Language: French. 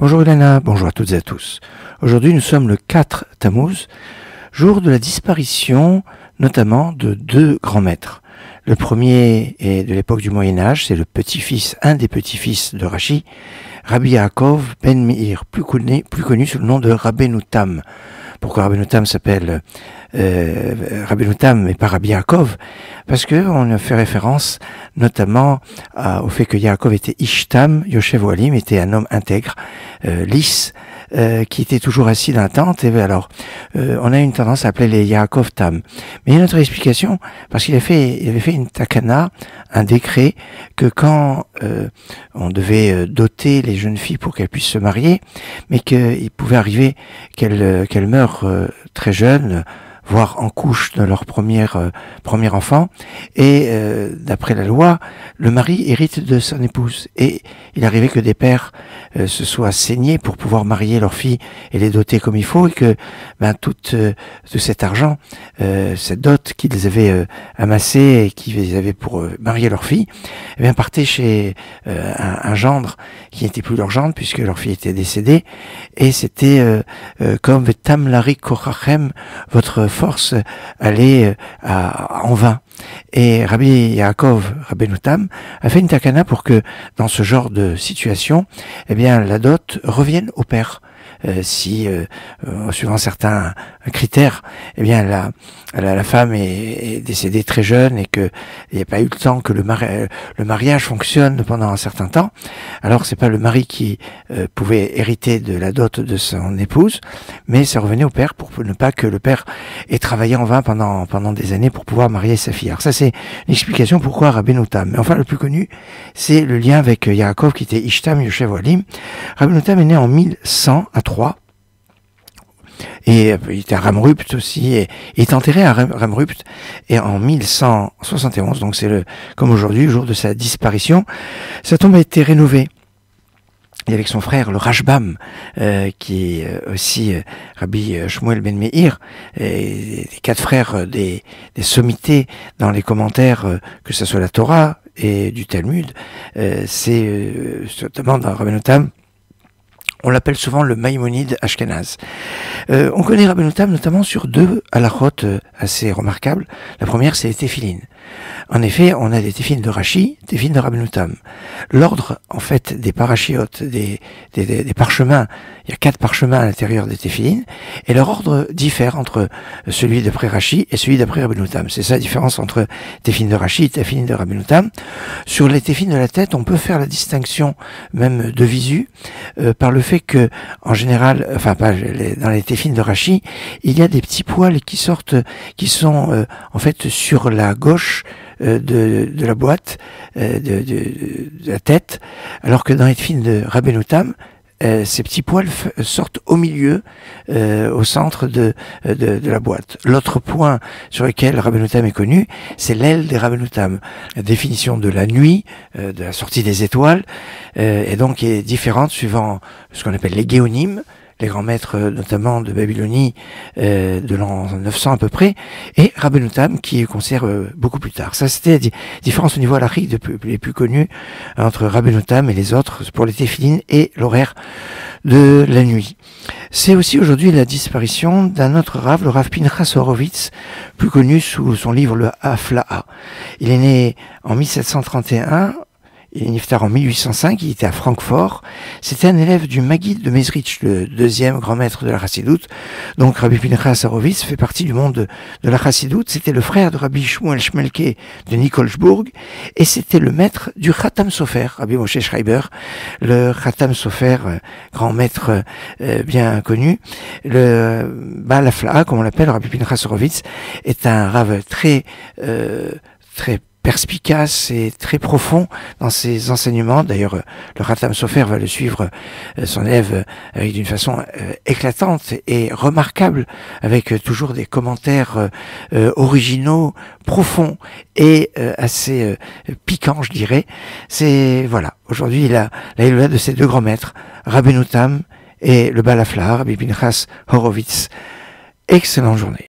Bonjour Elena, bonjour à toutes et à tous. Aujourd'hui nous sommes le 4 Tammuz, jour de la disparition notamment de deux grands maîtres. Le premier est de l'époque du Moyen-Âge, c'est le petit-fils, un des petits-fils de Rashi, Rabbi Yaakov ben Meir, plus connu sous le nom de Rabbeinu Tam. Pourquoi Rabbeinu Tam s'appelle Rabbeinu Tam et pas Rabbi Yaakov? Parce que on fait référence notamment au fait que Yaakov était Ishtam, Yoshev Ohalim, était un homme intègre, lisse, qui était toujours assis dans la tente. Et alors, on a une tendance à appeler les Yaakov Tam. Mais il y a une autre explication, parce qu'il avait fait une takana, un décret, que quand on devait doter les jeunes filles pour qu'elles puissent se marier, mais qu'il pouvait arriver qu'elles meurent très jeunes, voire en couche de leur premier enfant, et d'après la loi, le mari hérite de son épouse. Et il arrivait que des pères se soient saignés pour pouvoir marier leurs filles et les doter comme il faut, et que tout cet argent, cette dot qu'ils avaient amassée et qu'ils avaient pour marier leurs filles, partait chez un gendre qui n'était plus leur gendre puisque leur fille était décédée, et c'était comme Vetam Lari Korachem, votre force allait en vain. Et Rabbi Yaakov, Rabbeinu Tam, a fait une takana pour que dans ce genre de situation, la dot revienne au père. Si, suivant certains critères, la femme est décédée très jeune et que il n'y a pas eu le temps que le mariage fonctionne pendant un certain temps, alors c'est pas le mari qui pouvait hériter de la dot de son épouse, mais ça revenait au père pour ne pas que le père ait travaillé en vain pendant des années pour pouvoir marier sa fille. Alors ça, c'est une explication pourquoi Rabbeinu Tam. Mais enfin, le plus connu, c'est le lien avec Yaakov qui était Ishtam, Yoshev Ohalim. Rabbeinu Tam est né en 1100 à Troyes. Et il était à Ramrupt aussi, et il est enterré à Ramrupt, et en 1171, donc c'est comme aujourd'hui, le jour de sa disparition, sa tombe a été rénovée. Et avec son frère, le Rashbam, qui est aussi Rabbi Shmuel ben Meir, et les quatre frères des sommités dans les commentaires, que ce soit la Torah et du Talmud, c'est notamment dans Rabbeinu Tam. On l'appelle souvent le Maïmonide Ashkenaz. On connaît Rabbeinu Tam notamment sur deux halachot assez remarquables. La première, c'est les téphilines. En effet, on a des téphilines de Rashi, téphilines de Rabbeinu Tam. L'ordre, en fait, des parachiotes, des parchemins, il y a 4 parchemins à l'intérieur des téphilines, et leur ordre diffère entre celui d'après Rashi et celui d'après Rabbeinu Tam. C'est ça la différence entre téphilines de Rashi et téphilines de Rabbeinu Tam. Sur les téphilines de la tête, on peut faire la distinction, même de visu, par le fait que, en général, dans les téphilines de Rashi, il y a des petits poils qui sont en fait sur la gauche de la boîte, de la tête, alors que dans les téphilines de Rabbeinu Tam, ces petits poils sortent au milieu, au centre de la boîte. L'autre point sur lequel Rabbeinu Tam est connu, c'est l'aile des Rabbeinu Tam. La définition de la nuit, de la sortie des étoiles, et donc est différente suivant ce qu'on appelle les géonimes, les grands maîtres notamment de Babylonie de l'an 900 à peu près, et Rabbeinu Tam qui conserve beaucoup plus tard. Ça, c'était la différence au niveau halachique les plus connus entre Rabbeinu Tam et les autres pour les téphilines et l'horaire de la nuit. C'est aussi aujourd'hui la disparition d'un autre Rav, le Rav Pinchas Horowitz, plus connu sous son livre le Hafla'a. Il est né en 1731, il est niftar en 1805, il était à Francfort. C'était un élève du Maguid de Mezrich, le deuxième grand maître de la Chassidoute. Donc Rabbi Pinchas Horowitz fait partie du monde de la Chassidoute. C'était le frère de Rabbi Shmuel Shmelke de Nikolsburg, et c'était le maître du Khatam Sofer, Rabbi Moshe Schreiber, le Khatam Sofer, grand maître bien connu. Le Baal Hafla'a, comme on l'appelle, Rabbi Pinchas Horowitz, est un Rav très perspicace et très profond dans ses enseignements. D'ailleurs, le Khatam Sofer va le suivre, son élève, d'une façon éclatante et remarquable, avec toujours des commentaires originaux, profonds et assez piquants, je dirais. C'est, voilà, aujourd'hui, il a la Hélola de ces deux grands maîtres, Rabbeinu Tam et le Baal Hafla'a, Rabbi Pinchas Horowitz. Excellente journée.